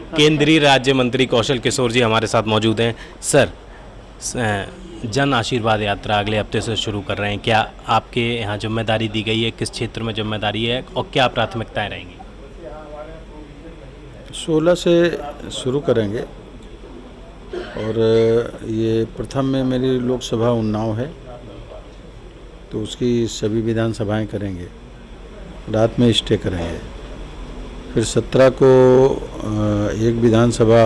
केंद्रीय राज्य मंत्री कौशल किशोर जी हमारे साथ मौजूद हैं। सर, जन आशीर्वाद यात्रा अगले हफ्ते से शुरू कर रहे हैं, क्या आपके यहाँ जिम्मेदारी दी गई है? किस क्षेत्र में जिम्मेदारी है और क्या प्राथमिकताएं रहेंगी? 16 से शुरू करेंगे और ये प्रथम में मेरी लोकसभा उन्नाव है, तो उसकी सभी विधानसभाएं करेंगे, रात में स्टे करेंगे। फिर 17 को एक विधानसभा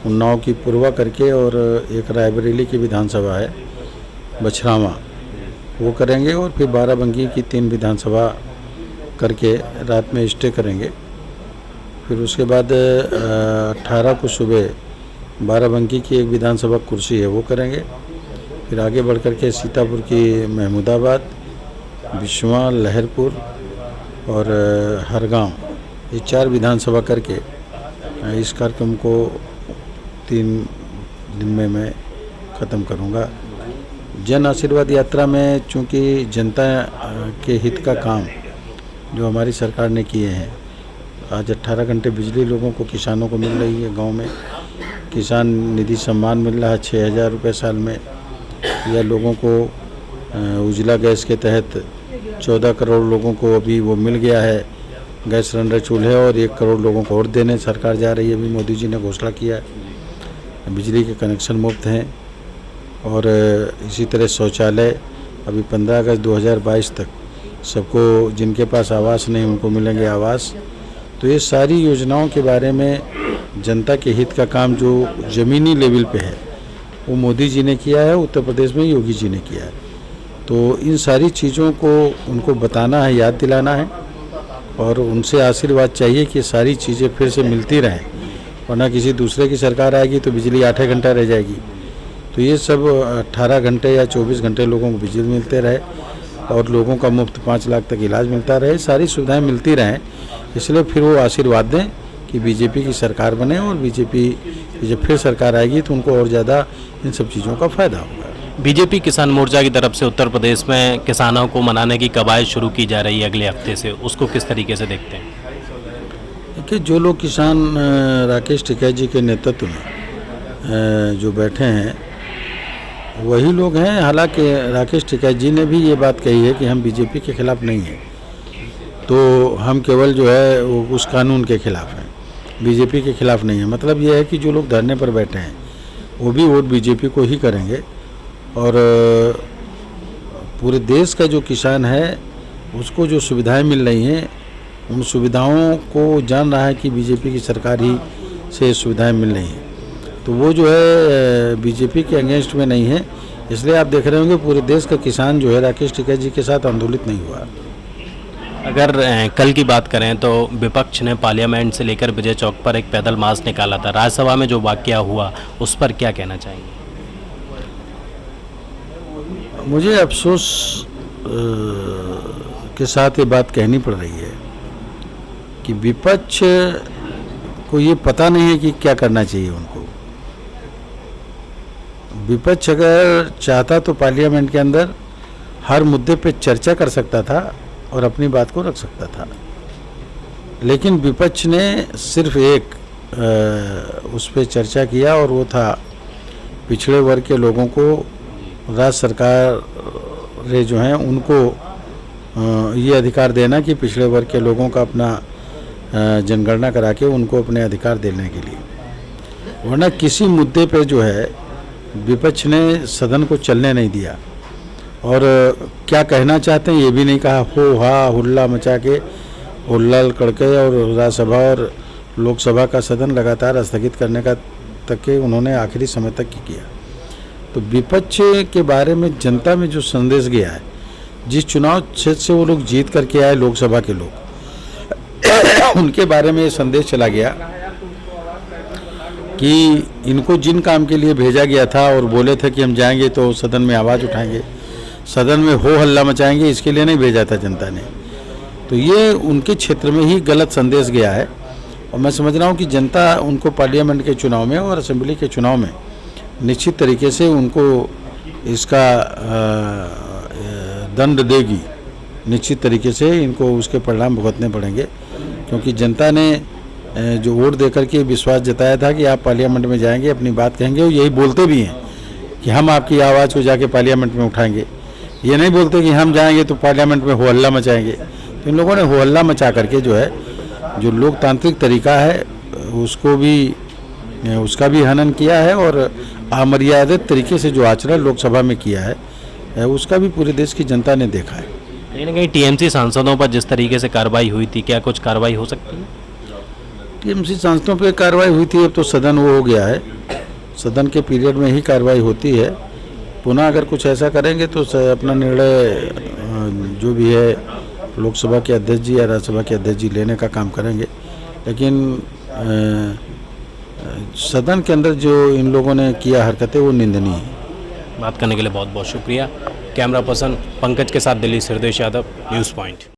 उन्नाव की पूर्वा करके और एक रायबरेली की विधानसभा है बछरावा, वो करेंगे और फिर बाराबंकी की 3 विधानसभा करके रात में स्टे करेंगे। फिर उसके बाद 18 को सुबह बाराबंकी की एक विधानसभा कुर्सी है वो करेंगे। फिर आगे बढ़ कर के सीतापुर की महमूदाबाद, बिश्वा, लहरपुर और हरगांव, ये 4 विधानसभा करके इस कार्यक्रम को 3 दिन में मैं ख़त्म करूँगा। जन आशीर्वाद यात्रा में चूँकि जनता के हित का काम जो हमारी सरकार ने किए हैं, आज 18 घंटे बिजली लोगों को, किसानों को मिल रही है, गांव में किसान निधि सम्मान मिल रहा है 6,000 रुपये साल में, या लोगों को उजला गैस के तहत 14 करोड़ लोगों को अभी वो मिल गया है गैस सिलेंडर, चूल्हे, और 1 करोड़ लोगों को और देने सरकार जा रही है। अभी मोदी जी ने घोषणा किया है, बिजली के कनेक्शन मुफ्त हैं। और इसी तरह शौचालय अभी 15 अगस्त 2022 तक सबको, जिनके पास आवास नहीं उनको मिलेंगे आवास। तो ये सारी योजनाओं के बारे में जनता के हित का काम जो ज़मीनी लेवल पे है वो मोदी जी ने किया है, उत्तर प्रदेश में योगी जी ने किया है। तो इन सारी चीज़ों को उनको बताना है, याद दिलाना है और उनसे आशीर्वाद चाहिए कि सारी चीज़ें फिर से मिलती रहें, वरना किसी दूसरे की सरकार आएगी तो बिजली 8 घंटा रह जाएगी। तो ये सब 18 घंटे या 24 घंटे लोगों को बिजली मिलते रहे और लोगों का मुफ्त 5 लाख तक इलाज मिलता रहे, सारी सुविधाएं मिलती रहें। इसलिए फिर वो आशीर्वाद दें कि बीजेपी की सरकार बने, और बीजेपी की जब फिर सरकार आएगी तो उनको और ज़्यादा इन सब चीज़ों का फ़ायदा होगा। बीजेपी किसान मोर्चा की तरफ से उत्तर प्रदेश में किसानों को मनाने की कवायद शुरू की जा रही है अगले हफ्ते से, उसको किस तरीके से देखते हैं? देखिए, जो लोग किसान राकेश टिकैत जी के नेतृत्व में जो बैठे हैं वही लोग हैं। हालांकि राकेश टिकैत जी ने भी ये बात कही है कि हम बीजेपी के खिलाफ नहीं हैं, तो हम केवल जो है वो उस कानून के खिलाफ हैं, बीजेपी के खिलाफ नहीं है। मतलब ये है कि जो लोग धरने पर बैठे हैं वो भी वोट बीजेपी को ही करेंगे, और पूरे देश का जो किसान है उसको जो सुविधाएं मिल रही हैं उन सुविधाओं को जान रहा है कि बीजेपी की सरकार ही से सुविधाएं मिल रही हैं, तो वो जो है बीजेपी के अगेंस्ट में नहीं है। इसलिए आप देख रहे होंगे पूरे देश का किसान जो है राकेश टिकैत जी के साथ आंदोलित नहीं हुआ। अगर कल की बात करें तो विपक्ष ने पार्लियामेंट से लेकर विजय चौक पर एक पैदल मार्च निकाला था, राज्यसभा में जो वाकया हुआ उस पर क्या कहना चाहेंगे? मुझे अफसोस के साथ ये बात कहनी पड़ रही है कि विपक्ष को ये पता नहीं है कि क्या करना चाहिए उनको। विपक्ष अगर चाहता तो पार्लियामेंट के अंदर हर मुद्दे पे चर्चा कर सकता था और अपनी बात को रख सकता था, लेकिन विपक्ष ने सिर्फ एक उस पर चर्चा किया और वो था पिछड़े वर्ग के लोगों को राज्य सरकार जो हैं उनको ये अधिकार देना कि पिछड़े वर्ग के लोगों का अपना जनगणना करा के उनको अपने अधिकार देने के लिए, वरना किसी मुद्दे पे जो है विपक्ष ने सदन को चलने नहीं दिया। और क्या कहना चाहते हैं ये भी नहीं कहा, हो हा हुल्ला मचा के, हुल्लड़ करके, और राज्यसभा और लोकसभा का सदन लगातार स्थगित करने का तक के उन्होंने आखिरी समय तक किया। तो विपक्ष के बारे में जनता में जो संदेश गया है, जिस चुनाव क्षेत्र से वो लोग जीत करके आए लोकसभा के लोग उनके बारे में ये संदेश चला गया कि इनको जिन काम के लिए भेजा गया था और बोले थे कि हम जाएंगे तो सदन में आवाज़ उठाएंगे, सदन में हो हल्ला मचाएंगे, इसके लिए नहीं भेजा था जनता ने। तो ये उनके क्षेत्र में ही गलत संदेश गया है, और मैं समझ रहा हूँ कि जनता उनको पार्लियामेंट के चुनाव में और असेंबली के चुनाव में निश्चित तरीके से उनको इसका दंड देगी, निश्चित तरीके से इनको उसके परिणाम भुगतने पड़ेंगे, क्योंकि जनता ने जो वोट देकर के विश्वास जताया था कि आप पार्लियामेंट में जाएंगे, अपनी बात कहेंगे, और यही बोलते भी हैं कि हम आपकी आवाज़ को जाके पार्लियामेंट में उठाएंगे। ये नहीं बोलते कि हम जाएंगे तो पार्लियामेंट में हो हल्ला मचाएंगे। तो इन लोगों ने हो हल्ला मचा करके जो है, जो लोकतांत्रिक तरीका है उसका भी हनन किया है, और अमर्यादित तरीके से जो आचरण लोकसभा में किया है उसका भी पूरे देश की जनता ने देखा है। कहीं ना कहीं टीएमसी सांसदों पर जिस तरीके से कार्रवाई हुई थी, क्या कुछ कार्रवाई हो सकती है? टीएमसी सांसदों पर कार्रवाई हुई थी, अब तो सदन वो हो गया है, सदन के पीरियड में ही कार्रवाई होती है। पुनः अगर कुछ ऐसा करेंगे तो अपना निर्णय जो भी है लोकसभा के अध्यक्ष जी या राज्यसभा के अध्यक्ष जी लेने का काम करेंगे। लेकिन सदन के अंदर जो इन लोगों ने किया हरकतें वो निंदनीय है। बात करने के लिए बहुत बहुत शुक्रिया। कैमरा पर्सन पंकज के साथ दिल्ली से हृदय यादव, न्यूज़ पॉइंट।